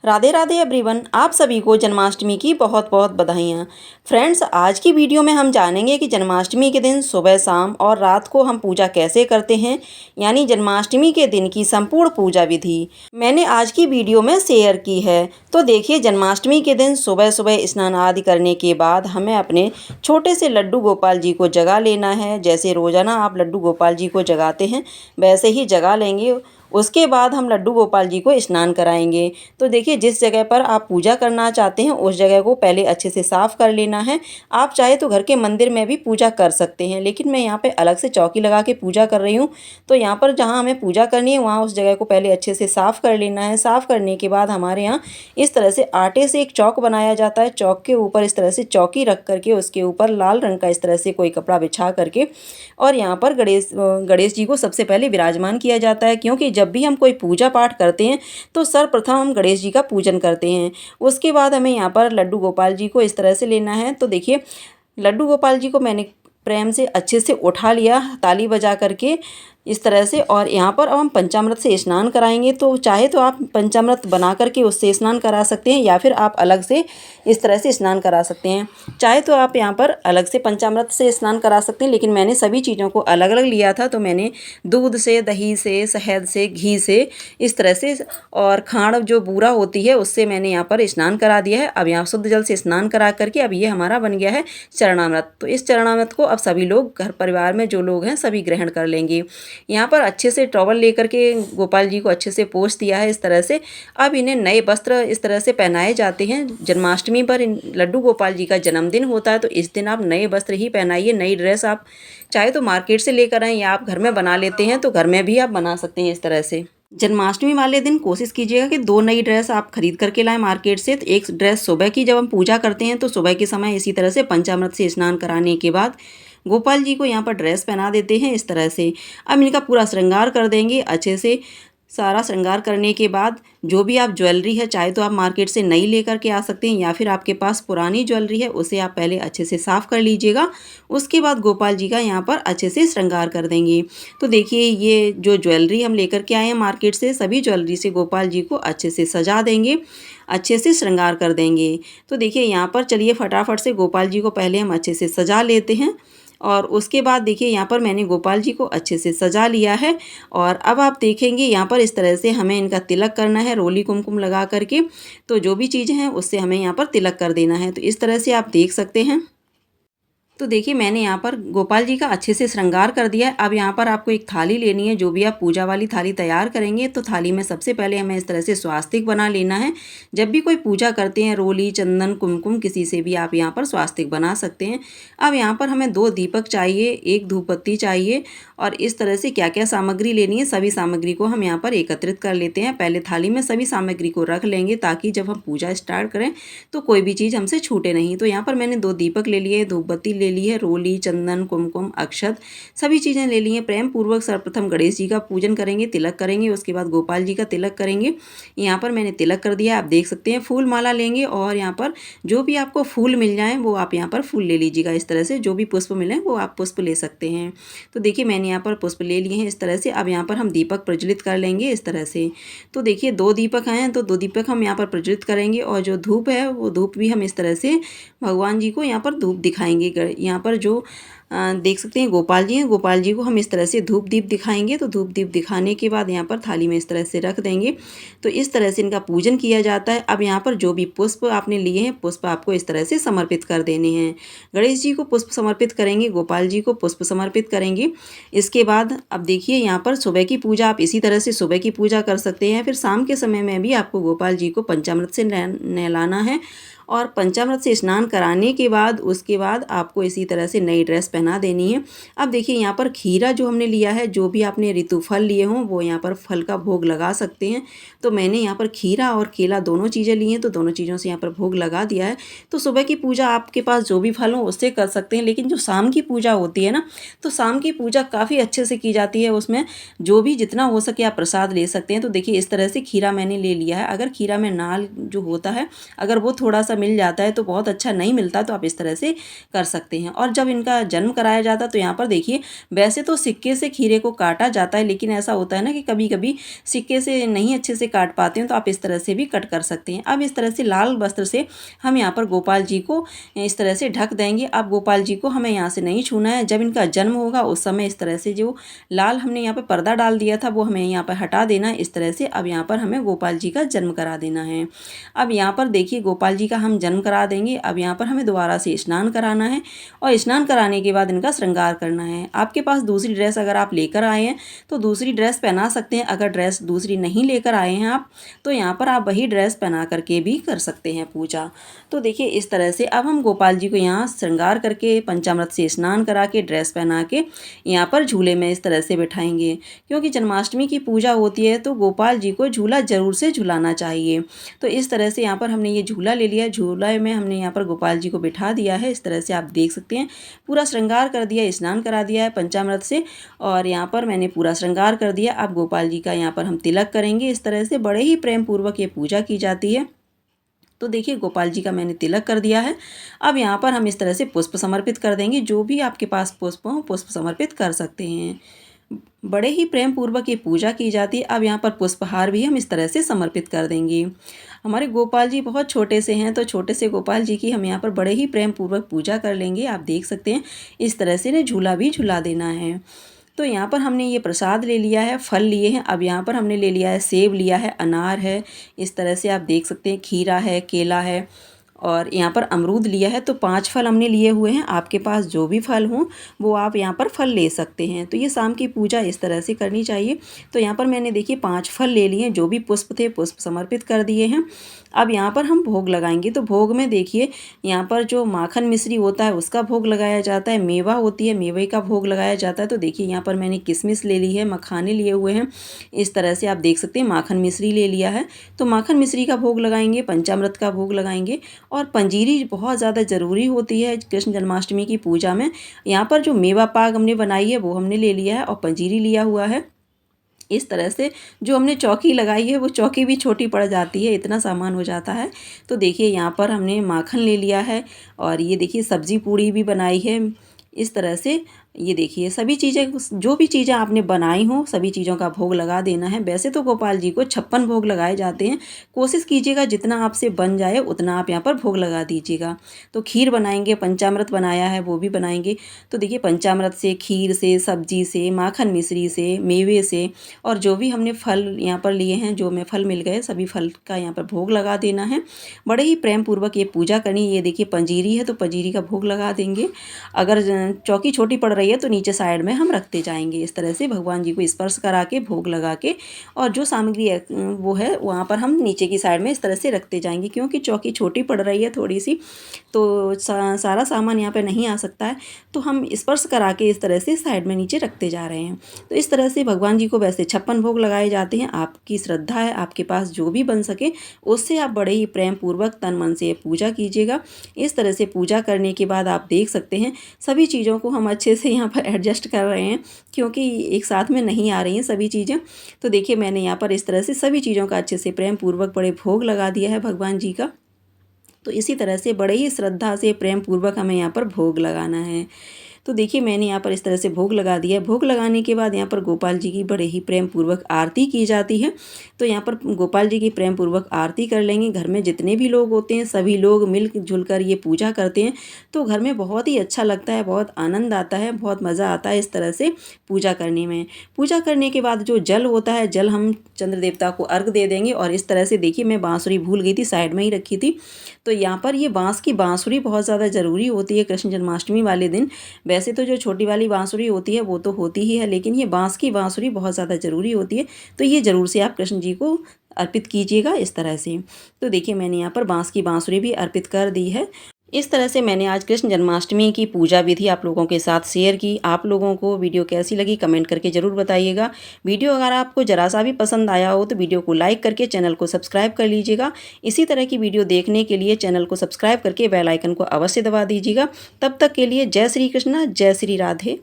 Radhe Radhe everyone, आप सभी को जन्माष्टमी की बहुत बहुत बधाइयाँ। फ्रेंड्स, आज की वीडियो में हम जानेंगे कि जन्माष्टमी के दिन सुबह शाम और रात को हम पूजा कैसे करते हैं, यानी जन्माष्टमी के दिन की संपूर्ण पूजा विधि मैंने आज की वीडियो में शेयर की है। तो देखिए, जन्माष्टमी के दिन सुबह सुबह स्नान आदि करने के बाद हमें अपने छोटे से लड्डू गोपाल जी को जगा लेना है। जैसे रोज़ाना आप लड्डू गोपाल जी को जगाते हैं, वैसे ही जगा लेंगे। उसके बाद हम लड्डू गोपाल जी को स्नान कराएंगे। तो देखिए, जिस जगह पर आप पूजा करना चाहते हैं उस जगह को पहले अच्छे से साफ़ कर लेना है। आप चाहे तो घर के मंदिर में भी पूजा कर सकते हैं, लेकिन मैं यहाँ पे अलग से चौकी लगा के पूजा कर रही हूँ। तो यहाँ पर जहाँ हमें पूजा करनी है वहाँ उस जगह को पहले अच्छे से साफ़ कर लेना है। साफ़ करने के बाद हमारे यहाँ इस तरह से आटे से एक चौक बनाया जाता है। चौक के ऊपर इस तरह से चौकी रख करके उसके ऊपर लाल रंग का इस तरह से कोई कपड़ा बिछा करके और यहाँ पर गणेश जी को सबसे पहले विराजमान किया जाता है, क्योंकि जब भी हम कोई पूजा पाठ करते हैं तो सर्वप्रथम हम गणेश जी का पूजन करते हैं। उसके बाद हमें यहाँ पर लड्डू गोपाल जी को इस तरह से लेना है। तो देखिए, लड्डू गोपाल जी को मैंने प्रेम से अच्छे से उठा लिया ताली बजा करके इस तरह से, और यहाँ पर अब हम पंचामृत से स्नान कराएंगे। तो चाहे तो आप पंचामृत बना करके उससे स्नान करा सकते हैं, या फिर आप अलग से इस तरह से स्नान करा सकते हैं। चाहे तो आप यहाँ पर अलग से पंचामृत से स्नान करा सकते हैं, लेकिन मैंने सभी चीज़ों को अलग अलग लिया था। तो मैंने दूध से, दही से, शहद से, घी से इस तरह से और खांड जो बूरा होती है उससे मैंने यहाँ पर स्नान करा दिया है। अब यहाँ शुद्ध जल से स्नान करा करके अब ये हमारा बन गया है चरणामृत। तो इस चरणामृत को अब सभी लोग घर परिवार में जो लोग हैं सभी ग्रहण कर लेंगे। यहाँ पर अच्छे से टॉवल लेकर के गोपाल जी को अच्छे से पोंछ दिया है इस तरह से। अब इन्हें नए वस्त्र इस तरह से पहनाए जाते हैं। जन्माष्टमी पर लड्डू गोपाल जी का जन्मदिन होता है, तो इस दिन आप नए वस्त्र ही पहनाइए। नई ड्रेस आप चाहे तो मार्केट से लेकर आएँ, या आप घर में बना लेते हैं तो घर में भी आप बना सकते हैं इस तरह से। जन्माष्टमी वाले दिन कोशिश कीजिएगा कि 2 नई ड्रेस आप खरीद करके लाएं मार्केट से। तो एक ड्रेस सुबह की, जब हम पूजा करते हैं तो सुबह के समय इसी तरह से पंचामृत से स्नान कराने के बाद गोपाल जी को यहाँ पर ड्रेस पहना देते हैं इस तरह से। अब इनका पूरा श्रृंगार कर देंगे अच्छे से। सारा श्रृंगार करने के बाद जो भी आप ज्वेलरी है, चाहे तो आप मार्केट से नई लेकर के आ सकते हैं, या फिर आपके पास पुरानी ज्वेलरी है उसे आप पहले अच्छे से साफ़ कर लीजिएगा। उसके बाद गोपाल जी का यहाँ पर अच्छे से श्रृंगार कर देंगे। तो देखिए, ये जो ज्वेलरी हम लेकर के आए हैं मार्केट से, सभी ज्वेलरी से गोपाल जी को अच्छे से सजा देंगे, अच्छे से श्रृंगार कर देंगे। तो देखिए, यहाँ पर चलिए फटाफट से गोपाल जी को पहले हम अच्छे से सजा लेते हैं। और उसके बाद देखिए, यहाँ पर मैंने गोपाल जी को अच्छे से सजा लिया है। और अब आप देखेंगे यहाँ पर इस तरह से हमें इनका तिलक करना है रोली कुमकुम लगा करके। तो जो भी चीज़ें हैं उससे हमें यहाँ पर तिलक कर देना है। तो इस तरह से आप देख सकते हैं। तो देखिए, मैंने यहाँ पर गोपाल जी का अच्छे से श्रृंगार कर दिया है। अब यहाँ पर आपको एक थाली लेनी है। जो भी आप पूजा वाली थाली तैयार करेंगे तो थाली में सबसे पहले हमें इस तरह से स्वास्तिक बना लेना है। जब भी कोई पूजा करते हैं, रोली, चंदन, कुमकुम, किसी से भी आप यहाँ पर स्वास्तिक बना सकते हैं। अब यहाँ पर हमें 2 दीपक चाहिए, 1 धूपबत्ती चाहिए, और इस तरह से क्या क्या सामग्री लेनी है सभी सामग्री को हम यहाँ पर एकत्रित कर लेते हैं। पहले थाली में सभी सामग्री को रख लेंगे, ताकि जब हम पूजा स्टार्ट करें तो कोई भी चीज़ हमसे छूटे नहीं। तो यहाँ पर मैंने 2 दीपक ले लिए, धूपबत्ती ले ली है, रोली, चंदन, कुमकुम, अक्षत, सभी चीज़ें ले ली हैं। प्रेम पूर्वक सर्वप्रथम गणेश जी का पूजन करेंगे, तिलक करेंगे, उसके बाद गोपाल जी का तिलक करेंगे। यहाँ पर मैंने तिलक कर दिया, आप देख सकते हैं। फूल माला लेंगे, और यहाँ पर जो भी आपको फूल मिल जाए वो आप यहाँ पर फूल ले लीजिएगा इस तरह से। जो भी पुष्प मिले वो आप पुष्प ले सकते हैं। तो देखिए, मैंने यहाँ पर पुष्प ले लिए हैं इस तरह से। अब यहाँ पर हम दीपक प्रज्वलित कर लेंगे इस तरह से। तो देखिए, 2 दीपक हैं तो 2 दीपक हम यहाँ पर प्रज्वलित करेंगे, और जो धूप है वो धूप भी हम इस तरह से भगवान जी को यहाँ पर धूप दिखाएंगे। यहाँ पर जो देख सकते हैं गोपाल जी हैं, गोपाल जी को हम इस तरह से धूप दीप दिखाएंगे। तो धूप दीप दिखाने के बाद यहाँ पर थाली में इस तरह से रख देंगे। तो इस तरह से इनका पूजन किया जाता है। अब यहाँ पर जो भी पुष्प आपने लिए हैं, पुष्प आपको इस तरह से समर्पित कर देने हैं। गणेश जी को पुष्प समर्पित करेंगे, गोपाल जी को पुष्प समर्पित करेंगे। इसके बाद अब देखिए, यहाँ पर सुबह की पूजा आप इसी तरह से सुबह की पूजा कर सकते हैं। फिर शाम के समय में भी आपको गोपाल जी को पंचामृत से नहलाना है, और पंचामृत से स्नान कराने के बाद उसके बाद आपको इसी तरह से नई ड्रेस पहना देनी है। अब देखिए, यहाँ पर खीरा जो हमने लिया है, जो भी आपने ऋतु फल लिए हों वो यहाँ पर फल का भोग लगा सकते हैं। तो मैंने यहाँ पर खीरा और केला दोनों चीज़ें ली हैं, तो दोनों चीज़ों से यहाँ पर भोग लगा दिया है। तो सुबह की पूजा आपके पास जो भी फल हो उससे कर सकते हैं, लेकिन जो शाम की पूजा होती है ना, तो शाम की पूजा काफ़ी अच्छे से की जाती है। उसमें जो भी जितना हो सके आप प्रसाद ले सकते हैं। तो देखिए, इस तरह से खीरा मैंने ले लिया है। अगर खीरा में नाल जो होता है, अगर वो थोड़ा सा मिल जाता है तो बहुत अच्छा, नहीं मिलता तो आप इस तरह से कर सकते हैं। और जब इनका जन्म जन्म कराया जाता। तो यहाँ पर देखिए वैसे तो सिक्के से खीरे को काटा जाता है, लेकिन ऐसा होता है ना कि कभी कभी सिक्के से नहीं अच्छे से काट पाते हैं, तो आप इस तरह से भी कट कर सकते हैं। अब इस तरह से लाल वस्त्र से हम यहाँ पर गोपाल जी को इस तरह से ढक देंगे। अब गोपाल जी को हमें यहाँ से नहीं छूना है। जब इनका जन्म होगा उस समय इस तरह से जो लाल हमने यहाँ पर पर्दा डाल दिया था वो हमें यहाँ पर हटा देना है इस तरह से। अब यहाँ पर हमें गोपाल जी का जन्म करा देना है। अब यहाँ पर देखिए गोपाल जी का हम जन्म करा देंगे। अब यहाँ पर हमें दोबारा से स्नान कराना है और स्नान कराने के बाद इनका श्रृंगार करना है। आपके पास दूसरी ड्रेस अगर आप लेकर आए हैं तो दूसरी ड्रेस पहना सकते हैं। अगर ड्रेस दूसरी नहीं लेकर आए हैं आप तो यहाँ पर आप वही ड्रेस पहना करके भी कर सकते हैं पूजा। तो देखिए इस तरह से अब हम गोपाल जी को यहाँ श्रृंगार करके पंचामृत से स्नान करा के ड्रेस पहना के यहाँ पर झूले में इस तरह से बिठाएंगे। क्योंकि जन्माष्टमी की पूजा होती है तो गोपाल जी को झूला जरूर से झुलाना चाहिए। तो इस तरह से यहाँ पर हमने ये झूला ले लिया। झूला में हमने यहाँ पर गोपाल जी को बिठा दिया है। इस तरह से आप देख सकते हैं पूरा श्रृंगार कर दिया, स्नान करा दिया है पंचामृत से और यहाँ पर मैंने पूरा श्रृंगार कर दिया। अब गोपाल जी का यहाँ पर हम तिलक करेंगे। इस तरह से बड़े ही प्रेम पूर्वक ये पूजा की जाती है। तो देखिए गोपाल जी का मैंने तिलक कर दिया है। अब यहाँ पर हम इस तरह से पुष्प समर्पित कर देंगे। जो भी आपके पास पुष्प हो पुष्प समर्पित कर सकते हैं। बड़े ही प्रेम पूर्वक ये पूजा की जाती है। अब यहाँ पर पुष्पहार भी हम इस तरह से समर्पित कर देंगे। हमारे गोपाल जी बहुत छोटे से हैं तो छोटे से गोपाल जी की हम यहाँ पर बड़े ही प्रेम पूर्वक पूजा कर लेंगे। आप देख सकते हैं इस तरह से इन्हें झूला भी झुला देना है। तो यहाँ पर हमने ये प्रसाद ले लिया है, फल लिए हैं। अब यहाँ पर हमने ले लिया है सेब लिया है, अनार है, इस तरह से आप देख सकते हैं खीरा है, केला है और यहाँ पर अमरूद लिया है। तो 5 फल हमने लिए हुए हैं। आपके पास जो भी फल हों वो आप यहाँ पर फल ले सकते हैं। तो ये शाम की पूजा इस तरह से करनी चाहिए। तो यहाँ पर मैंने देखिए 5 फल ले लिए। जो भी पुष्प थे पुष्प समर्पित कर दिए हैं। अब यहाँ पर हम भोग लगाएंगे। तो भोग में देखिए यहाँ पर जो माखन मिश्री होता है उसका भोग लगाया जाता है, मेवा होती है मेवे का भोग लगाया जाता है। तो देखिए यहाँ पर मैंने किशमिश ले ली है, मखाने लिए हुए हैं। इस तरह से आप देख सकते हैं माखन मिश्री ले लिया है। तो माखन मिश्री का भोग लगाएंगे, पंचामृत का भोग लगाएंगे और पंजीरी बहुत ज़्यादा ज़रूरी होती है कृष्ण जन्माष्टमी की पूजा में। यहाँ पर जो मेवा पाक हमने बनाई है वो हमने ले लिया है और पंजीरी लिया हुआ है। इस तरह से जो हमने चौकी लगाई है वो चौकी भी छोटी पड़ जाती है, इतना सामान हो जाता है। तो देखिए यहाँ पर हमने माखन ले लिया है और ये देखिए सब्जी पूड़ी भी बनाई है। इस तरह से ये देखिए सभी चीज़ें जो भी चीज़ें आपने बनाई हों सभी चीज़ों का भोग लगा देना है। वैसे तो गोपाल जी को 56 भोग लगाए जाते हैं। कोशिश कीजिएगा जितना आपसे बन जाए उतना आप यहाँ पर भोग लगा दीजिएगा। तो खीर बनाएंगे, पंचामृत बनाया है वो भी बनाएंगे। तो देखिए पंचामृत से, खीर से, सब्जी से, माखन मिश्री से, मेवे से और जो भी हमने फल यहाँ पर लिए हैं, जो हमें फल मिल गए सभी फल का यहाँ पर भोग लगा देना है। बड़े ही प्रेम पूर्वक ये पूजा करनी है। ये देखिए पंजीरी है तो पंजीरी का भोग लगा देंगे। अगर चौकी छोटी पड़ रही है तो नीचे साइड में हम रखते जाएंगे। इस तरह से भगवान जी को स्पर्श करा के भोग लगा के और जो सामग्री है वो है वहाँ पर हम नीचे की साइड में इस तरह से रखते जाएंगे। क्योंकि चौकी छोटी पड़ रही है थोड़ी सी तो सारा सामान यहाँ पे नहीं आ सकता है, तो हम स्पर्श करा के इस तरह से साइड में नीचे रखते जा रहे हैं। तो इस तरह से भगवान जी को वैसे 56 भोग लगाए जाते हैं। आपकी श्रद्धा है, आपके पास जो भी बन सके उससे आप बड़े ही प्रेम पूर्वक तन मन से पूजा कीजिएगा। इस तरह से पूजा करने के बाद आप देख सकते हैं सभी चीज़ों को हम अच्छे से यहाँ पर एडजस्ट कर रहे हैं क्योंकि एक साथ में नहीं आ रही हैं सभी चीज़ें। तो देखिए मैंने यहाँ पर इस तरह से सभी चीज़ों का अच्छे से प्रेम पूर्वक बड़े भोग लगा दिया है भगवान जी का। तो इसी तरह से बड़े ही श्रद्धा से प्रेम पूर्वक हमें यहाँ पर भोग लगाना है। तो देखिए मैंने यहाँ पर इस तरह से भोग लगा दिया। भोग लगाने के बाद यहाँ पर गोपाल जी की बड़े ही प्रेम पूर्वक आरती की जाती है। तो यहाँ पर गोपाल जी की प्रेम पूर्वक आरती कर लेंगे। घर में जितने भी लोग होते हैं सभी लोग मिलजुल कर ये पूजा करते हैं तो घर में बहुत ही अच्छा लगता है, बहुत आनंद आता है, बहुत मज़ा आता है इस तरह से पूजा करने में। पूजा करने के बाद जो जल होता है जल हम चंद्र देवता को अर्घ दे देंगे। और इस तरह से देखिए मैं बांसुरी भूल गई थी, साइड में ही रखी थी। तो यहाँ पर ये बांस की बांसुरी बहुत ज़्यादा ज़रूरी होती है कृष्ण जन्माष्टमी वाले दिन। वैसे तो जो छोटी वाली बांसुरी होती है वो तो होती ही है, लेकिन ये बांस की बांसुरी बहुत ज़्यादा ज़रूरी होती है। तो ये ज़रूर से आप कृष्ण जी को अर्पित कीजिएगा इस तरह से। तो देखिए मैंने यहाँ पर बांस की बांसुरी भी अर्पित कर दी है। इस तरह से मैंने आज कृष्ण जन्माष्टमी की पूजा विधि आप लोगों के साथ शेयर की। आप लोगों को वीडियो कैसी लगी कमेंट करके ज़रूर बताइएगा। वीडियो अगर आपको ज़रा सा भी पसंद आया हो तो वीडियो को लाइक करके चैनल को सब्सक्राइब कर लीजिएगा। इसी तरह की वीडियो देखने के लिए चैनल को सब्सक्राइब करके बेल आइकन को अवश्य दबा दीजिएगा। तब तक के लिए जय श्री कृष्णा, जय श्री राधे।